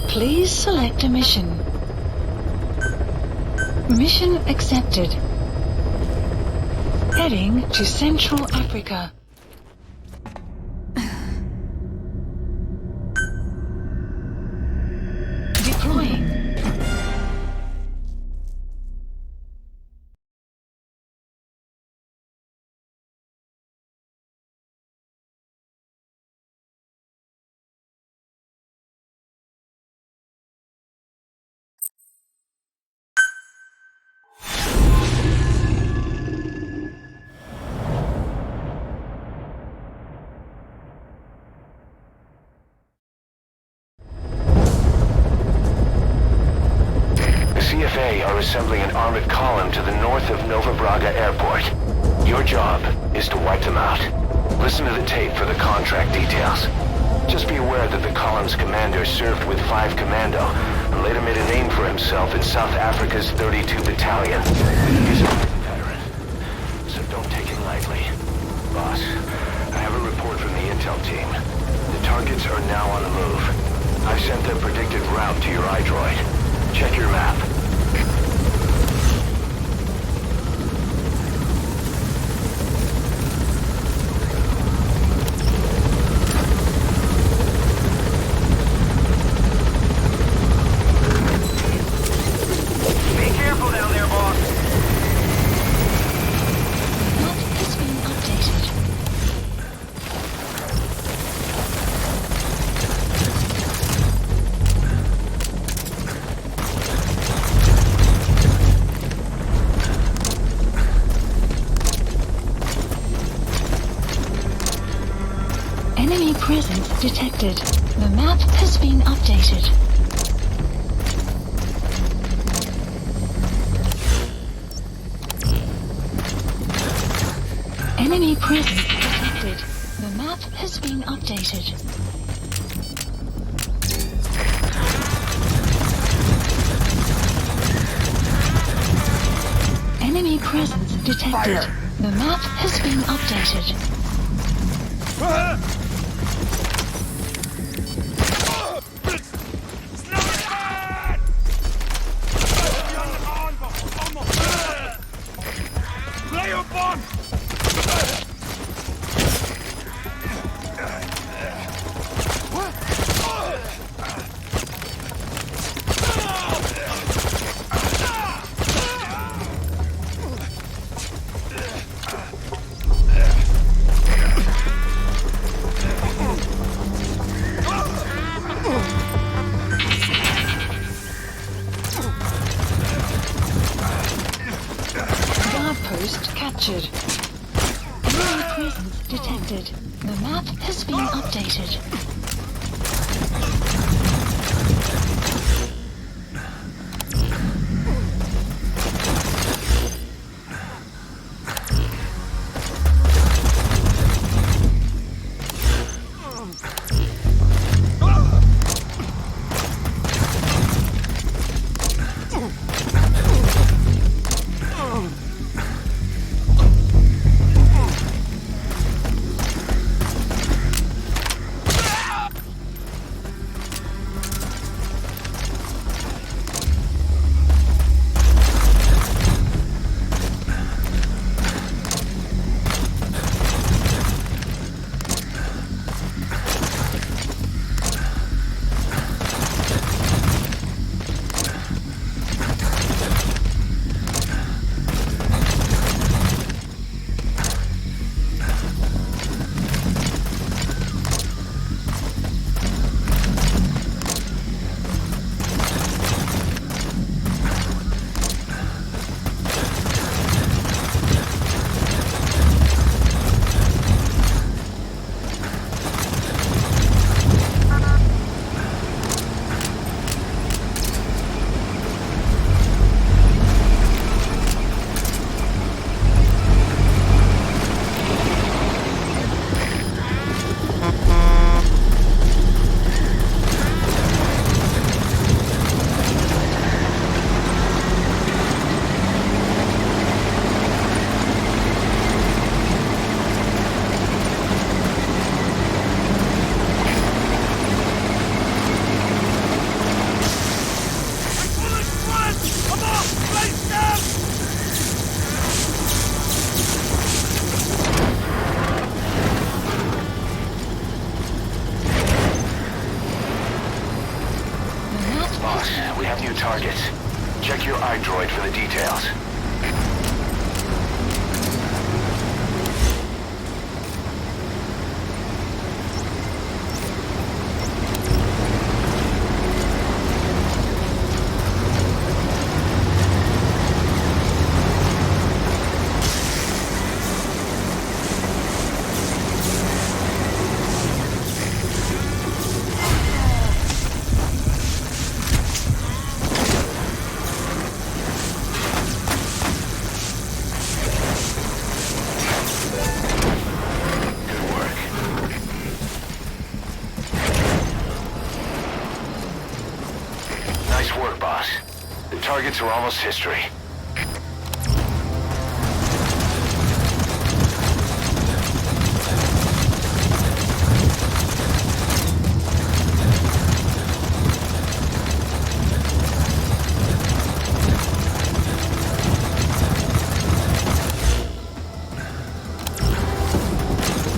Please select a mission. Mission accepted. Heading to Central Africa. Deploying. CFA are assembling an armored column to the north of Nova Braga Airport. Your job is to wipe them out. Listen to the tape for the contract details. Just be aware that the column's commander served with 5 Commando and later made a name for himself in South Africa's 32 Battalion. He's a veteran, so don't take it lightly. Boss, I have a report from the intel team. The targets are now on the move. I've sent the predicted route to your iDroid. Check your map. Enemy presence detected. The map has been updated. Enemy presence detected. The map has been updated. Enemy presence detected. Fire. The map has been updated. Post captured. Enemy presence detected. The map has been updated. targets. Check your iDroid for the details. Nice work, boss. The targets are almost history.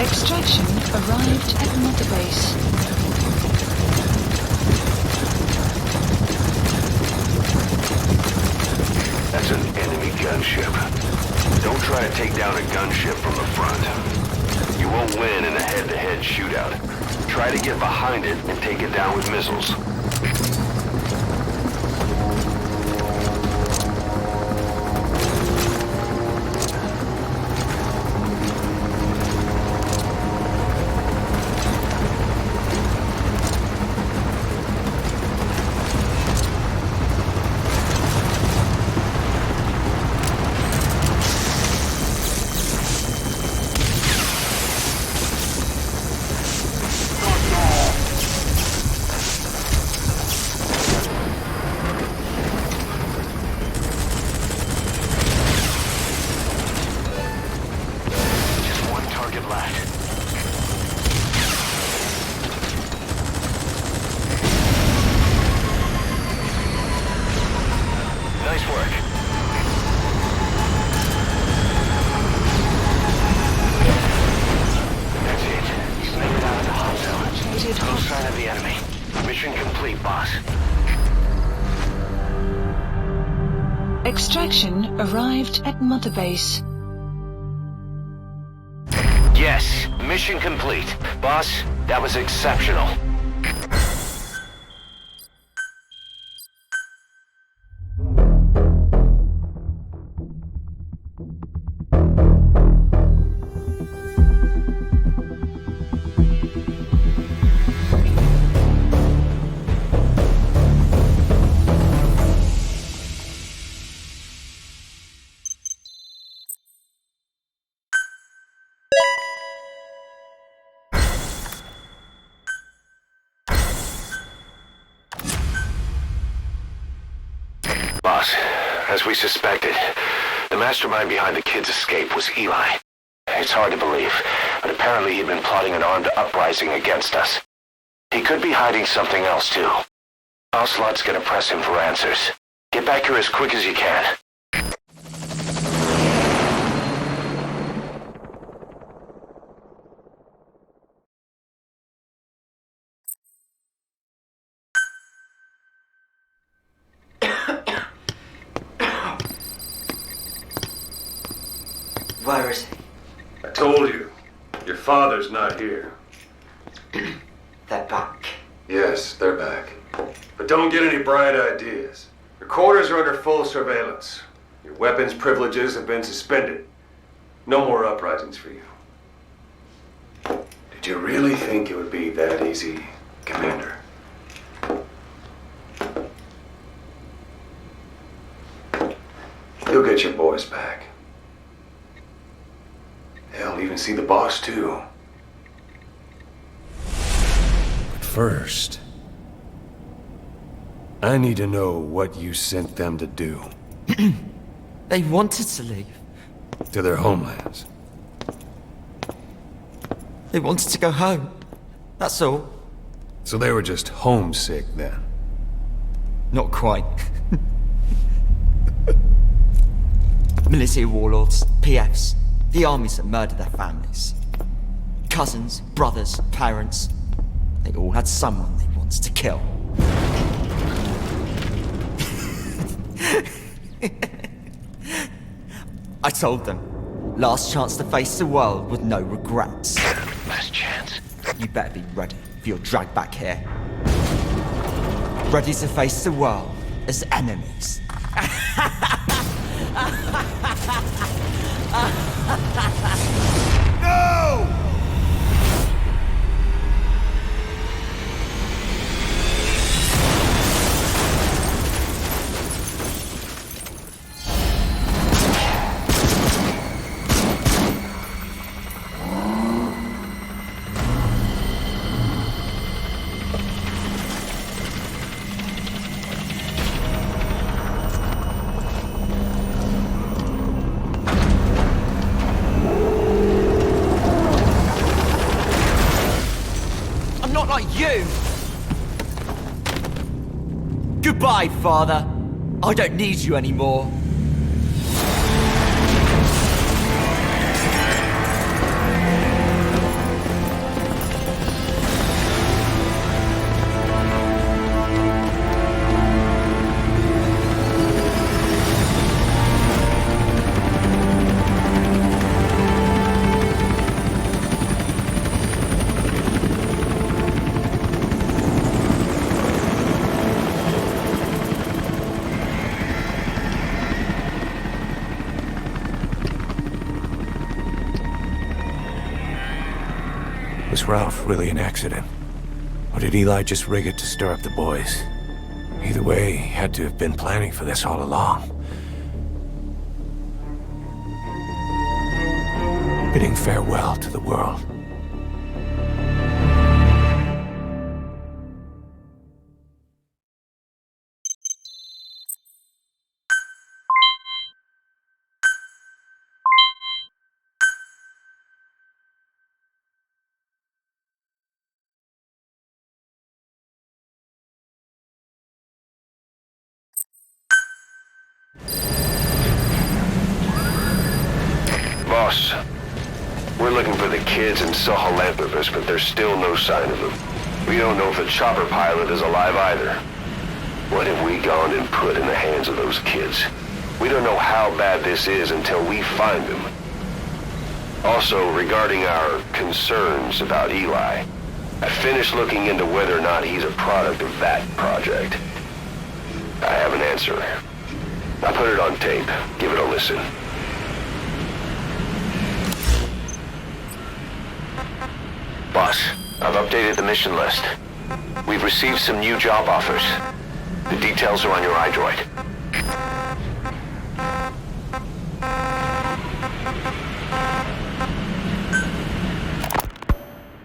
Extraction arrived at Mother Base. That's an enemy gunship. Don't try to take down a gunship from the front. You won't win in a head-to-head shootout. Try to get behind it and take it down with missiles. Nice work. That's it. He's made it out of the hot zone. No sign of the enemy. Mission complete, boss. Extraction arrived at Mother Base. Yes, mission complete. Boss, that was exceptional. Boss, as we suspected, the mastermind behind the kid's escape was Eli. It's hard to believe, but apparently he'd been plotting an armed uprising against us. He could be hiding something else too. Ocelot's gonna press him for answers. Get back here as quick as you can. Where is he? I told you. Your father's not here. They're back. Yes, they're back. But don't get any bright ideas. Your quarters are under full surveillance. Your weapons privileges have been suspended. No more uprisings for you. Did you really think it would be that easy, Commander? You'll get your boys back. They'll even see the boss, too. First, I need to know what you sent them to do. They wanted to leave. To their homelands. They wanted to go home. That's all. So they were just homesick then. Not quite. Militia warlords, PFs, the armies that murdered their families. Cousins, brothers, parents. They all had someone they wanted to kill. I told them, last chance to face the world with no regrets. Last chance? You better be ready for your drag back here. Ready to face the world as enemies. No! I'm not like you! Goodbye, Father. I don't need you anymore. Was Ralph really an accident? Or did Eli just rig it to stir up the boys? Either way, he had to have been planning for this all along. Bidding farewell to the world. Boss, we're looking for the kids in Sahelanthropus, but there's still no sign of them. We don't know if the chopper pilot is alive either. What have we gone and put in the hands of those kids? We don't know how bad this is until we find them. Also, regarding our concerns about Eli, I finished looking into whether or not he's a product of that project. I have an answer. I put it on tape. Give it a listen. Boss, I've updated the mission list. We've received some new job offers. The details are on your iDroid.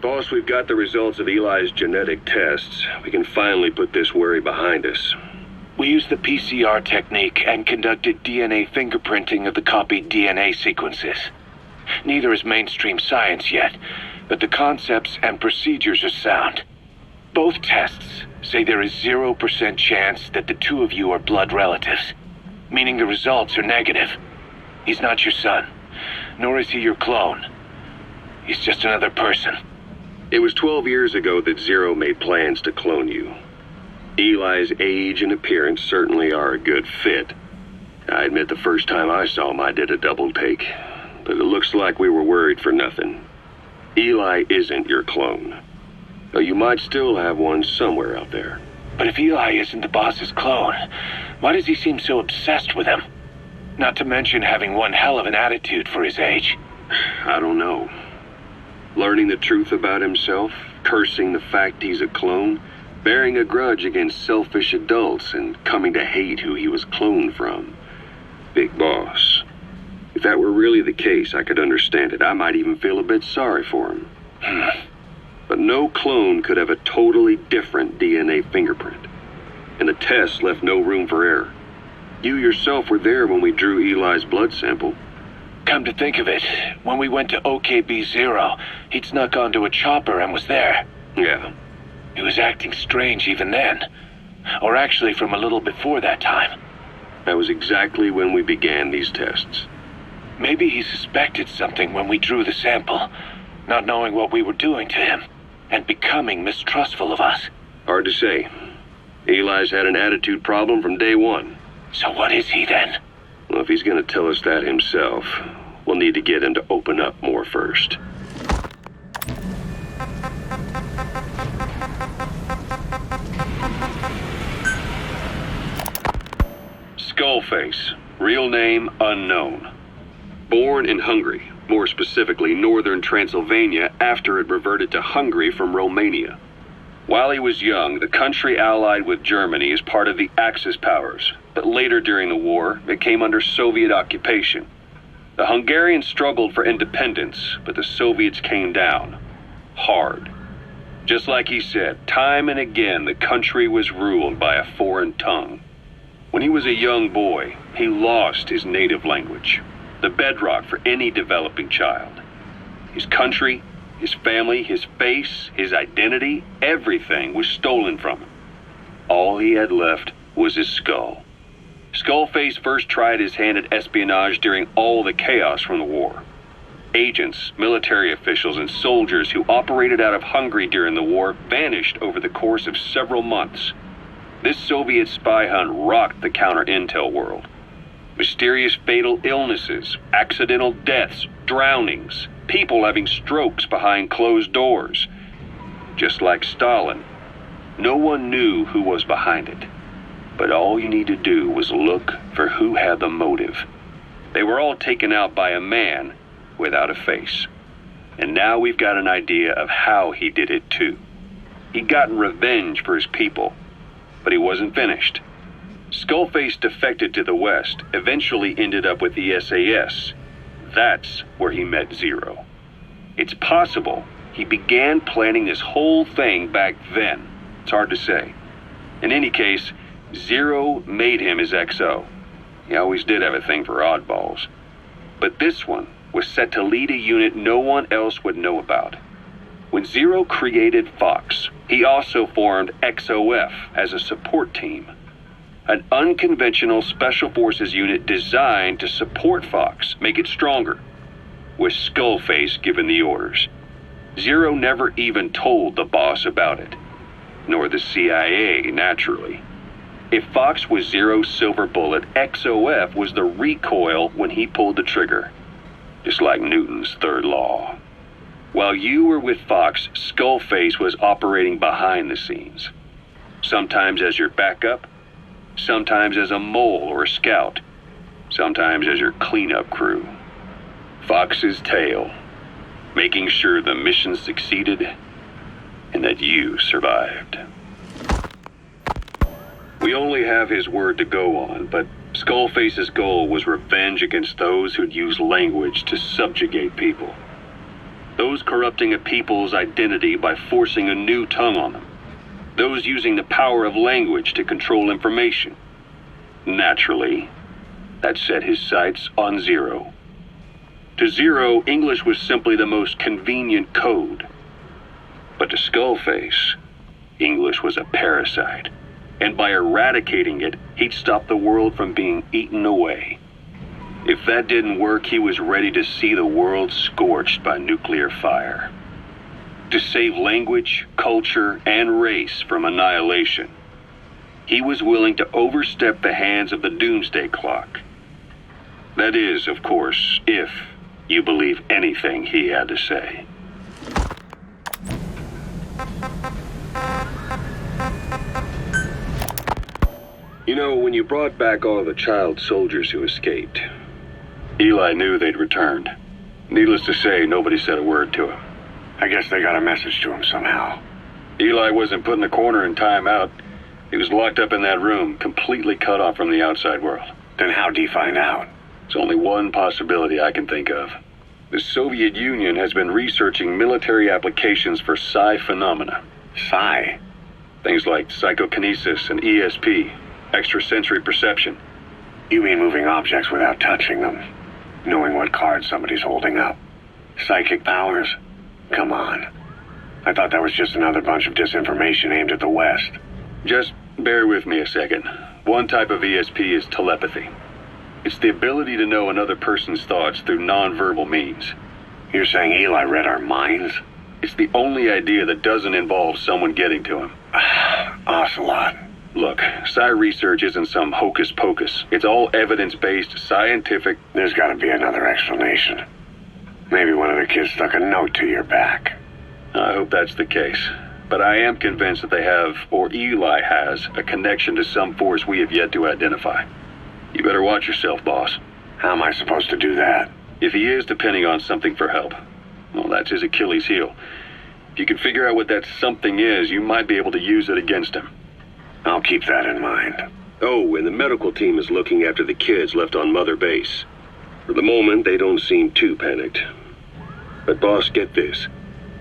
Boss, we've got the results of Eli's genetic tests. We can finally put this worry behind us. We used the PCR technique and conducted DNA fingerprinting of the copied DNA sequences. Neither is mainstream science yet, but the concepts and procedures are sound. Both tests say there is 0% chance that the two of you are blood relatives, meaning the results are negative. He's not your son, nor is he your clone. He's just another person. It was 12 years ago that Zero made plans to clone you. Eli's age and appearance certainly are a good fit. I admit the first time I saw him I did a double take, but it looks like we were worried for nothing. Eli isn't your clone, though you might still have one somewhere out there. But if Eli isn't the boss's clone, why does he seem so obsessed with him? Not to mention having one hell of an attitude for his age. I don't know. Learning the truth about himself, cursing the fact he's a clone, bearing a grudge against selfish adults, and coming to hate who he was cloned from. Big boss. If that were really the case, I could understand it. I might even feel a bit sorry for him. But no clone could have a totally different DNA fingerprint. And the tests left no room for error. You yourself were there when we drew Eli's blood sample. Come to think of it, when we went to OKB-0, he'd snuck onto a chopper and was there. Yeah. He was acting strange even then. Or actually from a little before that time. That was exactly when we began these tests. Maybe he suspected something when we drew the sample, not knowing what we were doing to him, and becoming mistrustful of us. Hard to say. Eli's had an attitude problem from day one. So what is he then? Well, if he's gonna tell us that himself, we'll need to get him to open up more first. Skullface, real name unknown. Born in Hungary, more specifically northern Transylvania after it reverted to Hungary from Romania. While he was young, the country allied with Germany as part of the Axis powers, but later during the war, it came under Soviet occupation. The Hungarians struggled for independence, but the Soviets came down. Hard. Just like he said, time and again the country was ruled by a foreign tongue. When he was a young boy, he lost his native language, the bedrock for any developing child. His country, his family, his face, his identity, everything was stolen from him. All he had left was his skull. Skullface first tried his hand at espionage during all the chaos from the war. Agents, military officials, and soldiers who operated out of Hungary during the war vanished over the course of several months. This Soviet spy hunt rocked the counter-intel world. Mysterious fatal illnesses, accidental deaths, drownings, people having strokes behind closed doors. Just like Stalin, no one knew who was behind it. But all you need to do was look for who had the motive. They were all taken out by a man without a face. And now we've got an idea of how he did it too. He'd gotten revenge for his people, but he wasn't finished. Skullface defected to the West, eventually ended up with the SAS. That's where he met Zero. It's possible he began planning this whole thing back then. It's hard to say. In any case, Zero made him his XO. He always did have a thing for oddballs. But this one was set to lead a unit no one else would know about. When Zero created Fox, he also formed XOF as a support team. An unconventional special forces unit designed to support Fox, make it stronger, with Skullface giving the orders. Zero never even told the boss about it, nor the CIA, naturally. If Fox was Zero's silver bullet, XOF was the recoil when he pulled the trigger, just like Newton's third law. While you were with Fox, Skullface was operating behind the scenes, sometimes as your backup, sometimes as a mole or a scout, sometimes as your cleanup crew. Fox's tail, making sure the mission succeeded and that you survived. We only have his word to go on, but Skullface's goal was revenge against those who'd use language to subjugate people. Those corrupting a people's identity by forcing a new tongue on them. Those using the power of language to control information. Naturally, that set his sights on Zero. To Zero, English was simply the most convenient code. But to Skullface, English was a parasite. And by eradicating it, he'd stop the world from being eaten away. If that didn't work, he was ready to see the world scorched by nuclear fire. To save language, culture, and race from annihilation, he was willing to overstep the hands of the doomsday clock. That is, of course, if you believe anything he had to say. You know, when you brought back all the child soldiers who escaped, Eli knew they'd returned. Needless to say, nobody said a word to him. I guess they got a message to him somehow. Eli wasn't put in the corner in timeout. He was locked up in that room, completely cut off from the outside world. Then how'd he find out? There's only one possibility I can think of. The Soviet Union has been researching military applications for psi phenomena. Psi? Things like psychokinesis and ESP, extrasensory perception. You mean moving objects without touching them? Knowing what cards somebody's holding up? Psychic powers? Come on. I thought that was just another bunch of disinformation aimed at the West. Just bear with me a second. One type of ESP is telepathy. It's the ability to know another person's thoughts through nonverbal means. You're saying Eli read our minds? It's the only idea that doesn't involve someone getting to him. Ocelot. Look, Psi research isn't some hocus pocus. It's all evidence-based, scientific... There's gotta be another explanation. Maybe one of the kids stuck a note to your back. I hope that's the case. But I am convinced that they have, or Eli has, a connection to some force we have yet to identify. You better watch yourself, boss. How am I supposed to do that? If he is depending on something for help, well, that's his Achilles heel. If you can figure out what that something is, you might be able to use it against him. I'll keep that in mind. Oh, and the medical team is looking after the kids left on Mother Base. For the moment, they don't seem too panicked. But boss, get this.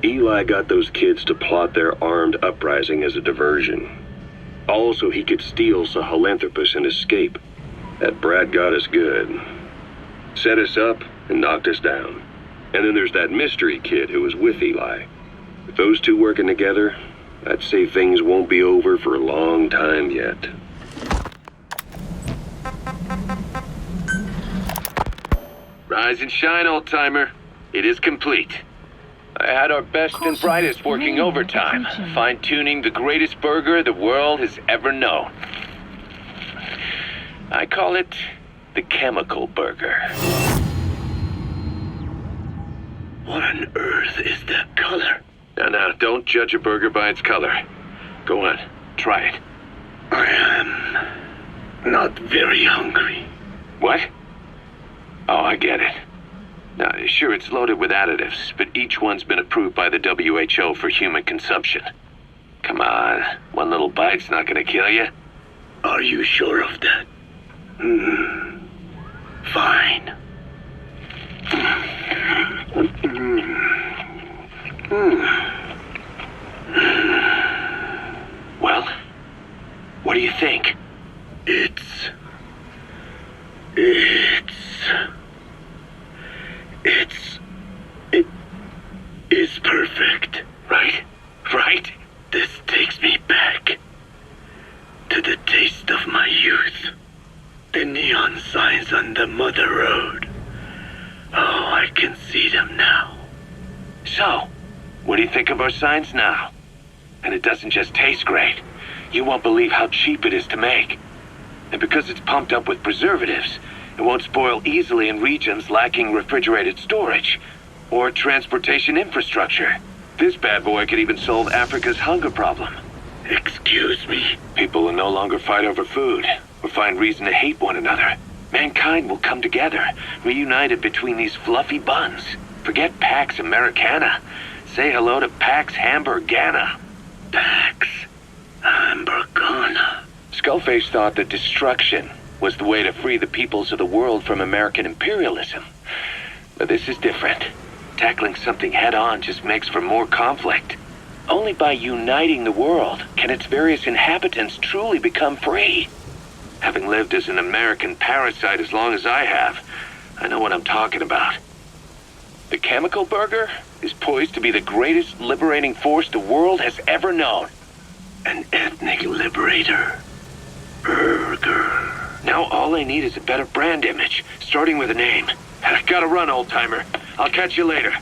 Eli got those kids to plot their armed uprising as a diversion. Also, he could steal Sahelanthropus and escape. That brat got us good. Set us up and knocked us down. And then there's that mystery kid who was with Eli. With those two working together, I'd say things won't be over for a long time yet. Rise and shine, old-timer. It is complete. I had our best and brightest working overtime, fine-tuning the greatest burger the world has ever known. I call it the chemical burger. What on earth is that color? Now, don't judge a burger by its color. Go on, try it. I am not very hungry. What? Oh, I get it. Now, sure, it's loaded with additives, but each one's been approved by the WHO for human consumption. Come on, one little bite's not gonna kill you. Are you sure of that? Fine. Well, what do you think? It is perfect. Right? Right? This takes me back to the taste of my youth. The neon signs on the Mother Road. Oh, I can see them now. So, what do you think of our signs now? And it doesn't just taste great. You won't believe how cheap it is to make. And because it's pumped up with preservatives, it won't spoil easily in regions lacking refrigerated storage or transportation infrastructure. This bad boy could even solve Africa's hunger problem. Excuse me? People will no longer fight over food or find reason to hate one another. Mankind will come together, reunited between these fluffy buns. Forget Pax Americana. Say hello to Pax Hamburgana. Pax Hamburgana. Skullface thought that destruction was the way to free the peoples of the world from American imperialism. But this is different. Tackling something head-on just makes for more conflict. Only by uniting the world can its various inhabitants truly become free. Having lived as an American parasite as long as I have, I know what I'm talking about. The chemical burger is poised to be the greatest liberating force the world has ever known. An ethnic liberator. Burger. Now all I need is a better brand image, starting with a name. Gotta run, old-timer. I'll catch you later.